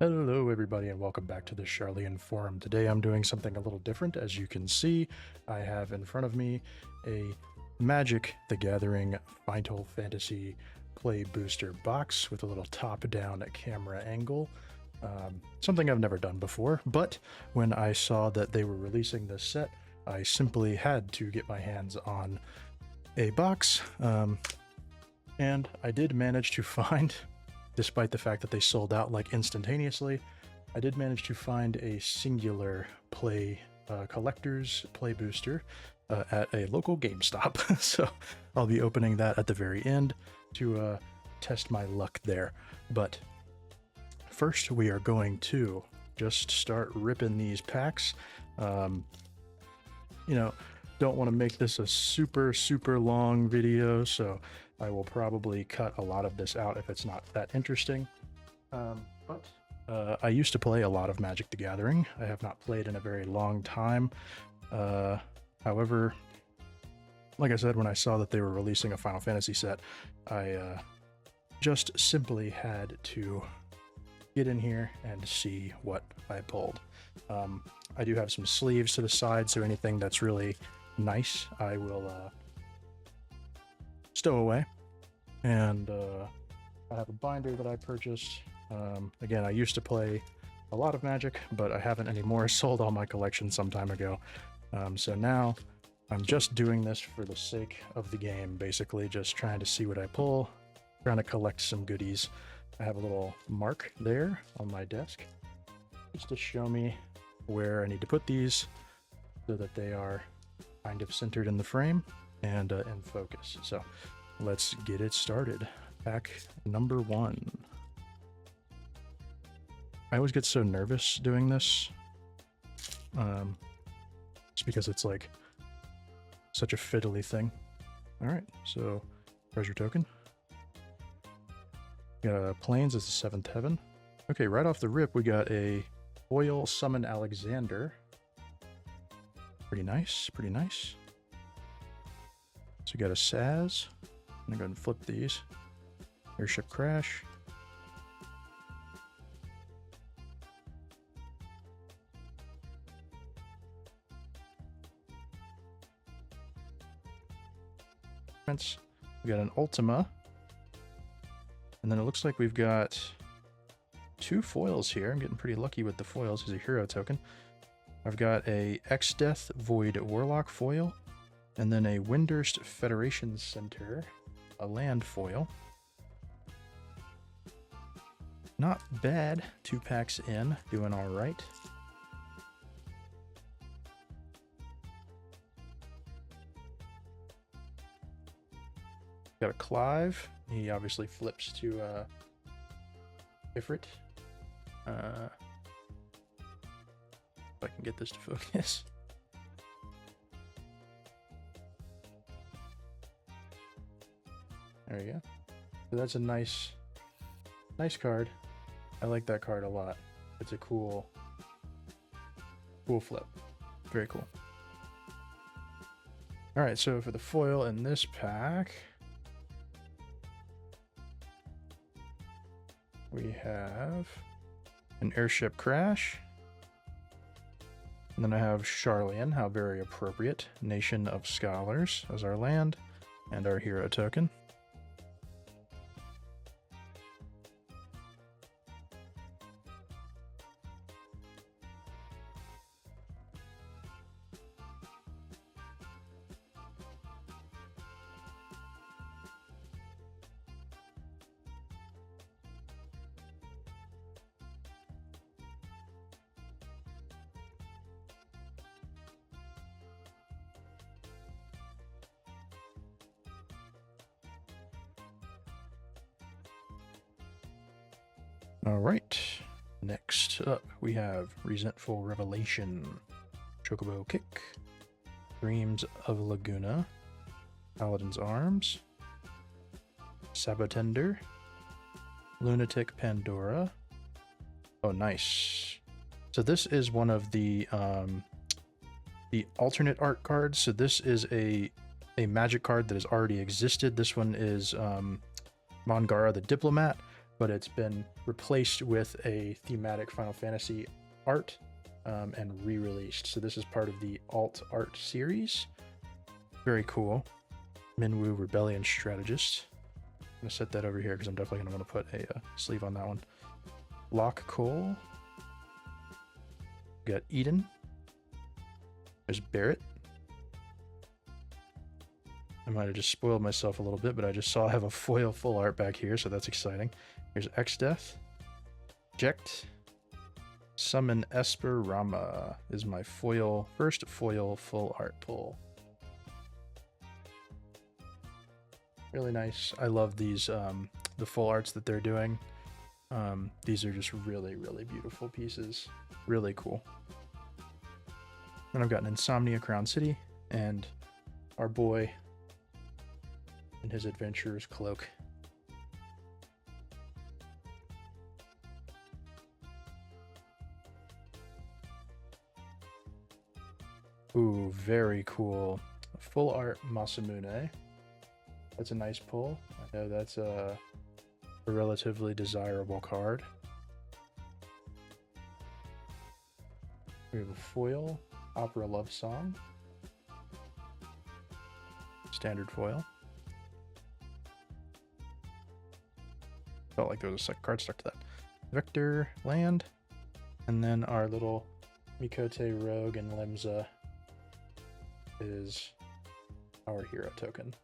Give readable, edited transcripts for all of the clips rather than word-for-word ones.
Hello everybody and welcome back to the Charlian Forum. Today I'm doing something a little different. As you can see, I have in front of me a Magic the Gathering Final Fantasy Play Booster box with a little top-down camera angle. Something I've never done before, but when I saw that they were releasing this set, I simply had to get my hands on a box, and I did manage to find, despite the fact that they sold out like instantaneously, I did manage to find a singular collector's play booster at a local GameStop. So I'll be opening that at the very end to test my luck there. But first we are going to just start ripping these packs. Don't want to make this a super long video, so I will probably cut a lot of this out if it's not that interesting. But I used to play a lot of Magic the Gathering. I have not played in a very long time. However, like I said, when I saw that they were releasing a Final Fantasy set, I just simply had to get in here and see what I pulled. I do have some sleeves to the side, so anything that's really nice I will stow away. And I have a binder that I purchased. Again, I used to play a lot of Magic, but I haven't anymore. Sold all my collection some time ago. So now I'm just doing this for the sake of the game, basically just trying to see what I pull, trying to collect some goodies. I have a little mark there on my desk just to show me where I need to put these so that they are kind of centered in the frame and in focus. So let's get it started. Pack number 1. I always get so nervous doing this. Just because it's like such a fiddly thing. Alright, so treasure token. Got Plains as the 7th heaven. Okay, right off the rip we got a foil summon Alexander. Pretty nice, pretty nice. So we got a Saz. I'm gonna go ahead and flip these. Airship Crash. We got an Ultima. And then it looks like we've got 2 foils here. I'm getting pretty lucky with the foils. Here's a hero token. I've got a X-Death Void Warlock foil, and then a Windurst Federation Center, a land foil. Not bad. 2 packs in, doing all right. Got a Clive. He obviously flips to Ifrit. If I can get this to focus. There you go. So that's a nice card. I like that card a lot. It's a cool flip. Very cool. All right, so for the foil in this pack, we have an Airship Crash. And then I have Charlian, how very appropriate. Nation of Scholars as our land and our hero token. All right, next up we have Resentful Revelation, Chocobo Kick, Dreams of Laguna, Paladin's Arms, Sabotender, Lunatic Pandora. Oh, nice. So this is one of the alternate art cards. So this is a Magic card that has already existed. This one is Mangara the Diplomat. but it's been replaced with a thematic Final Fantasy art and re-released. So this is part of the alt art series. Very cool. Minwu Rebellion Strategist. I'm gonna set that over here because I'm definitely gonna want to put a sleeve on that one. Lock Cole. We got Eden. There's Barrett. I might have just spoiled myself a little bit, but I just saw I have a foil full art back here, so that's exciting. Here's X-Death. Ject. Summon Esper Rama is my first foil full art pull. Really nice. I love these, the full arts that they're doing. These are just really, really beautiful pieces. Really cool. Then I've got an Insomnia Crown City and our boy in his adventurer's cloak. Ooh, very cool. Full art Masamune. That's a nice pull. I know that's a relatively desirable card. We have a foil Opera Love Song. Standard foil. Felt like there was a card stuck to that. Vector Land. And then our little Mikote Rogue and Lemza is our hero token.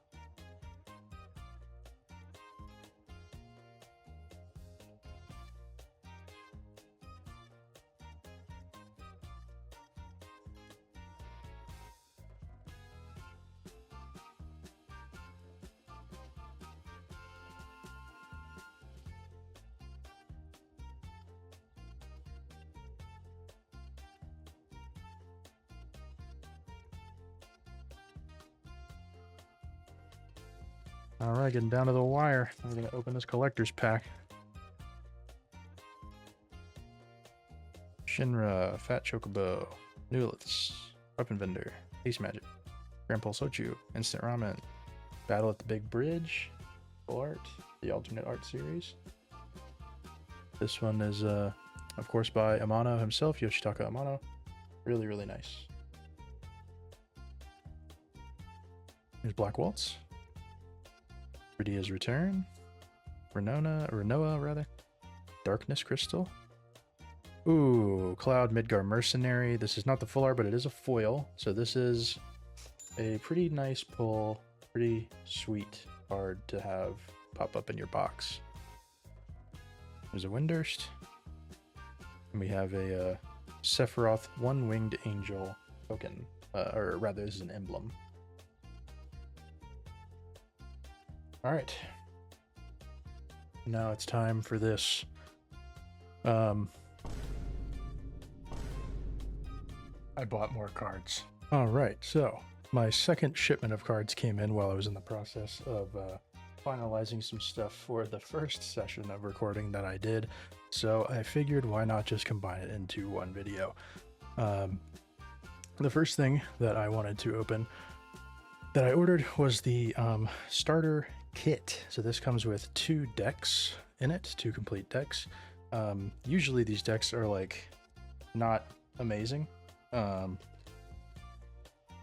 All right, getting down to the wire. I'm going to open this collector's pack. Shinra, Fat Chocobo, Newliths, Weapon Vendor, Ace Magic, Grandpa Sochu, Instant Ramen, Battle at the Big Bridge, Full Art, the alternate art series. This one is, of course, by Amano himself, Yoshitaka Amano. Really, really nice. Here's Black Waltz. Ridia's Return, Renoa rather, Darkness Crystal. Ooh, Cloud Midgar Mercenary. This is not the full art, but it is a foil, so this is a pretty nice pull, pretty sweet card to have pop up in your box. There's a Windurst, and we have a Sephiroth One-Winged Angel token, or rather, this is an emblem. All right, now it's time for this. I bought more cards. All right, so my second shipment of cards came in while I was in the process of finalizing some stuff for the first session of recording that I did. So I figured why not just combine it into one video. The first thing that I wanted to open that I ordered was the starter kit. So this comes with 2 decks in it, 2 complete decks. Usually these decks are like not amazing,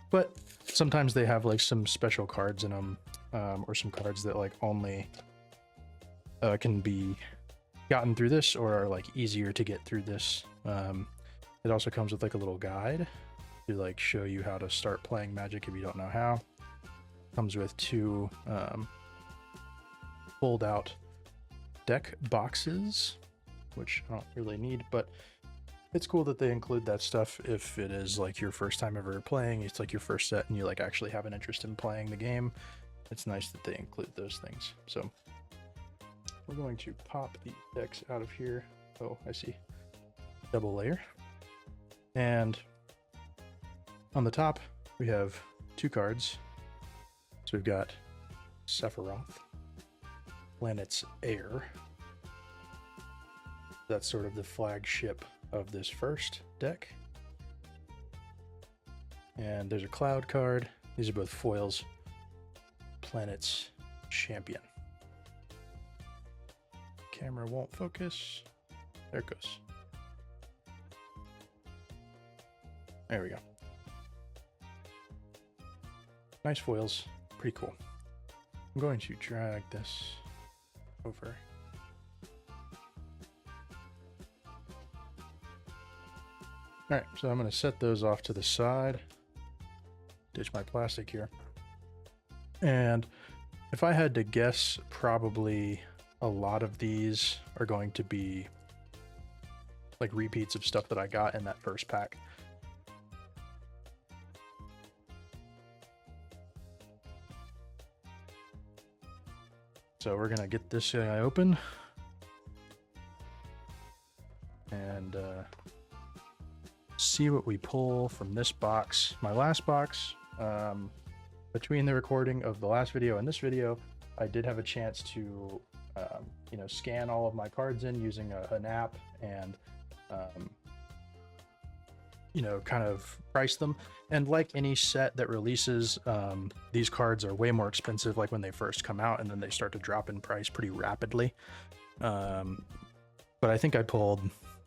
but sometimes they have like some special cards in them, or some cards that like only can be gotten through this or are like easier to get through this. It also comes with like a little guide to like show you how to start playing Magic if you don't know how. Comes with 2 fold out deck boxes, which I don't really need, but it's cool that they include that stuff if it is like your first time ever playing. It's like your first set and you like actually have an interest in playing the game. It's nice that they include those things. So we're going to pop the decks out of here. Oh, I see. Double layer. And on the top, we have 2 cards. So we've got Sephiroth, Planet's Heir. That's sort of the flagship of this first deck. And there's a Cloud card. These are both foils. Planet's Champion. camera won't focus. There it goes. There we go. Nice foils. Pretty cool. I'm going to drag this over. All right, so I'm going to set those off to the side. Ditch my plastic here. And if I had to guess, probably a lot of these are going to be like repeats of stuff that I got in that first pack. So we're gonna get this guy open and see what we pull from this box. My last box, between the recording of the last video and this video, I did have a chance to you know, scan all of my cards in using an app and you know, kind of price them. And like any set that releases, these cards are way more expensive like when they first come out, and then they start to drop in price pretty rapidly. But I think I pulled,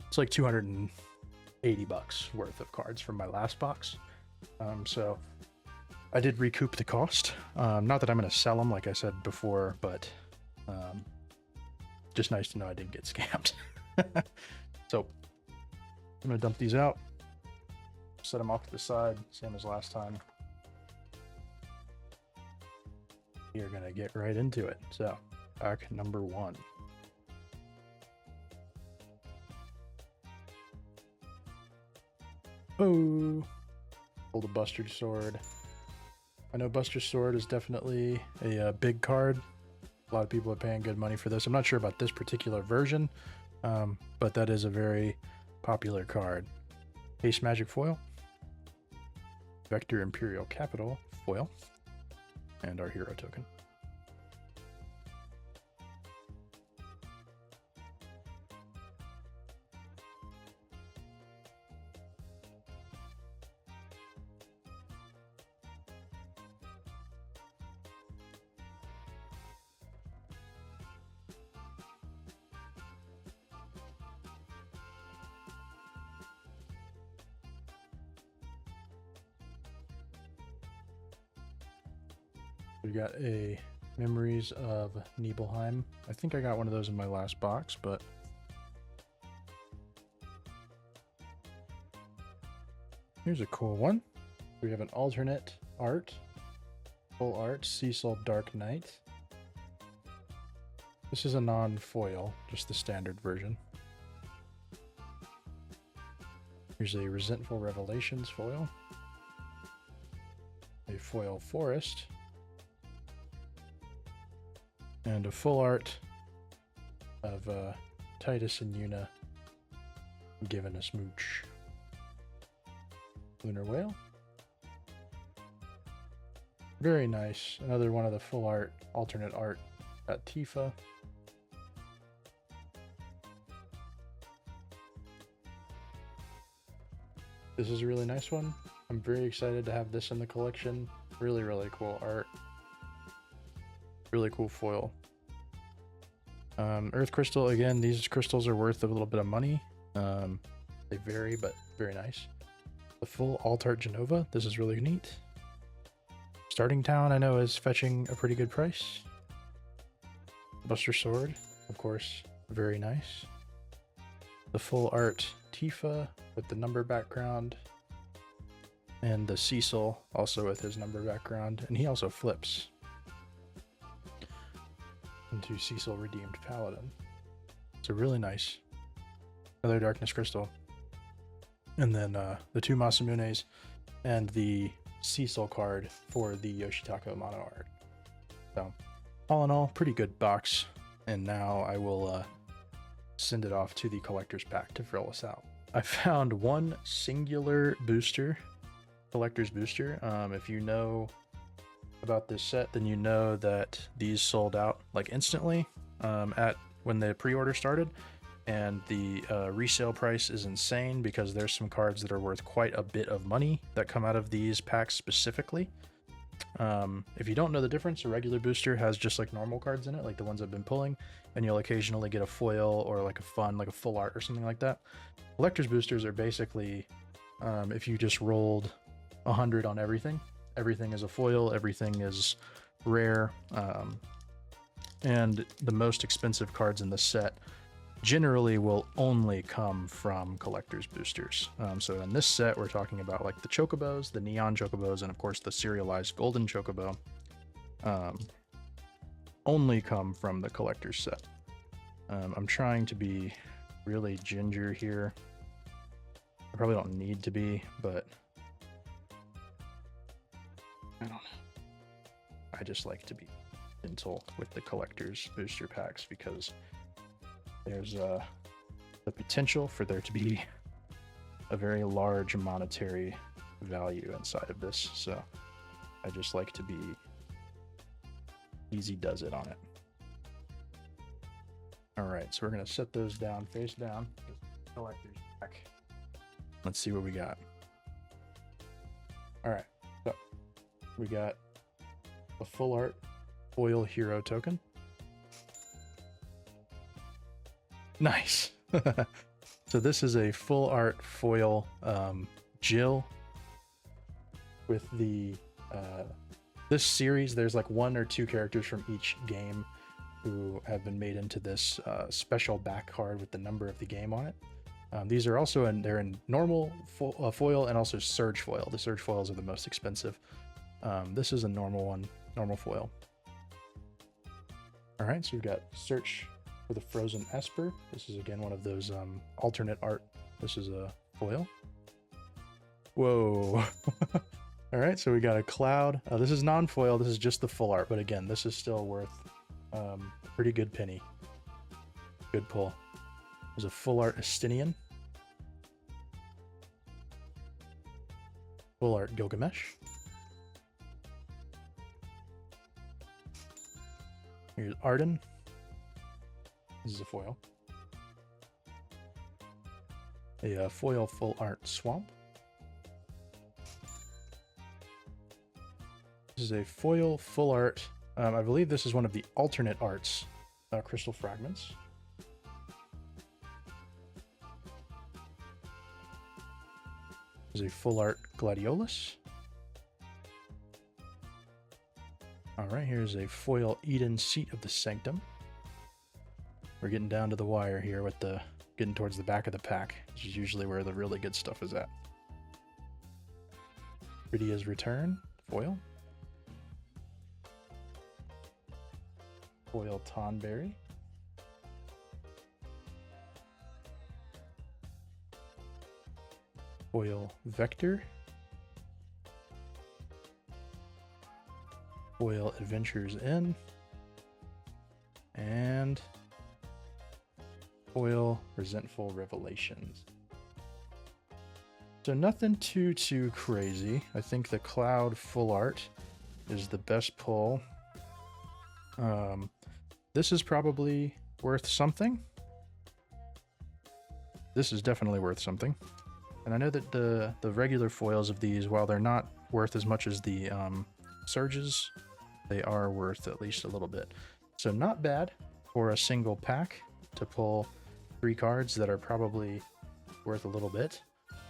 it's like 280 bucks worth of cards from my last box. So I did recoup the cost. Not that I'm going to sell them like I said before, but just nice to know I didn't get scammed. So I'm going to dump these out. Set them off to the side, same as last time. You're gonna get right into it. So, pack number 1. Oh, pulled a Buster Sword. I know Buster Sword is definitely a big card. A lot of people are paying good money for this. I'm not sure about this particular version, but that is a very popular card. Haste Magic foil. Vector Imperial Capital foil, and our hero token. We got a Memories of Nibelheim. I think I got one of those in my last box, but here's a cool one. We have an alternate art, full art, Cecil Dark Knight. This is a non-foil, just the standard version. Here's a Resentful Revelations foil, a foil Forest, and a full art of Titus and Yuna giving a smooch. Lunar Whale. Very nice. Another one of the full art, alternate art. Got Tifa. This is a really nice one. I'm very excited to have this in the collection. Really, really cool art. Really cool foil. Earth Crystal, again, these crystals are worth a little bit of money. They vary, but very nice. The full Alt-Art Genova, this is really neat. Starting Town, I know, is fetching a pretty good price. Buster Sword, of course, very nice. The full art Tifa with the number background. And the Cecil, also with his number background. And he also flips into Cecil Redeemed Paladin. It's a really nice. Another Darkness Crystal. And then the 2 Masamunes and the Cecil card for the Yoshitaka mono art. So, all in all, pretty good box. And now I will send it off to the collector's pack to fill us out. I found one singular booster, collector's booster. If you know about this set, then you know that these sold out like instantly at when the pre-order started, and the resale price is insane because there's some cards that are worth quite a bit of money that come out of these packs specifically. If you don't know the difference, a regular booster has just like normal cards in it, like the ones I've been pulling, and you'll occasionally get a foil or like a fun, like a full art or something like that. Collector's boosters are basically, if you just rolled 100 on everything, everything is a foil, everything is rare, and the most expensive cards in the set generally will only come from collector's boosters. So in this set, we're talking about like the chocobos, the neon chocobos, and of course the serialized golden chocobo only come from the collector's set. I'm trying to be really ginger here. I probably don't need to be, but I don't know. I just like to be gentle with the collector's booster packs because there's the potential for there to be a very large monetary value inside of this. So I just like to be easy does it on it. All right, so we're going to set those down face down. Collector's pack. Let's see what we got. All right, so we got a full art foil hero token. Nice. So this is a full art foil Jill with the this series. There's like 1 or 2 characters from each game who have been made into this special back card with the number of the game on it. These are also they're in normal foil and also surge foil. The surge foils are the most expensive. This is a normal one, normal foil. All right, so we've got Search for the Frozen Esper. This is again one of those alternate art. This is a foil. Whoa. All right, so we got a Cloud. This is non-foil. This is just the full art, but again, this is still worth a pretty good penny. Good pull. There's a full art Estinian. Full art Gilgamesh. Here's Arden. This is a foil. A foil full art Swamp. This is a foil full art. I believe this is one of the alternate arts, Crystal Fragments. This is a full art Gladiolus. All right, here's a foil Eden Seat of the Sanctum. We're getting down to the wire here with getting towards the back of the pack, which is usually where the really good stuff is at. Rydia's Return, foil. Foil Tonberry. Foil Vector. Foil Adventures In. And foil Resentful Revelations. So nothing too crazy. I think the Cloud full art is the best pull. This is probably worth something. This is definitely worth something. And I know that the regular foils of these, while they're not worth as much as the surges, they are worth at least a little bit. So not bad for a single pack to pull 3 cards that are probably worth a little bit.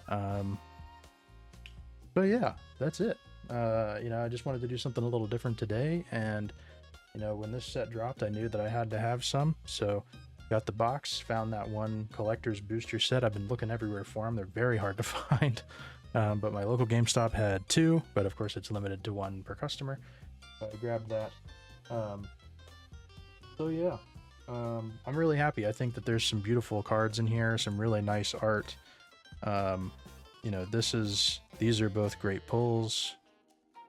But yeah, that's it. I just wanted to do something a little different today, and when this set dropped, I knew that I had to have some, so got the box, found that one collector's booster set. I've been looking everywhere for them. They're very hard to find, but my local GameStop had 2, but of course it's limited to 1 per customer. So I grabbed that. So yeah, I'm really happy. I think that there's some beautiful cards in here, some really nice art. These are both great pulls.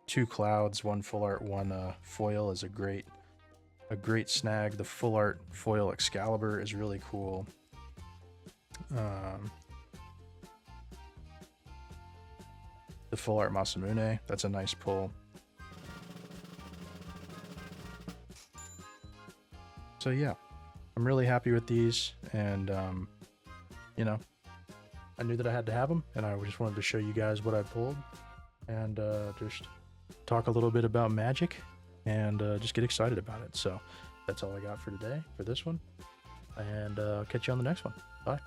2 clouds, 1 full art, 1 foil is a great snag. The full art foil Excalibur is really cool. The full art Masamune, that's a nice pull. So yeah, I'm really happy with these, and I knew that I had to have them, and I just wanted to show you guys what I pulled, and just talk a little bit about Magic, and just get excited about it. So that's all I got for today for this one, and catch you on the next one. Bye.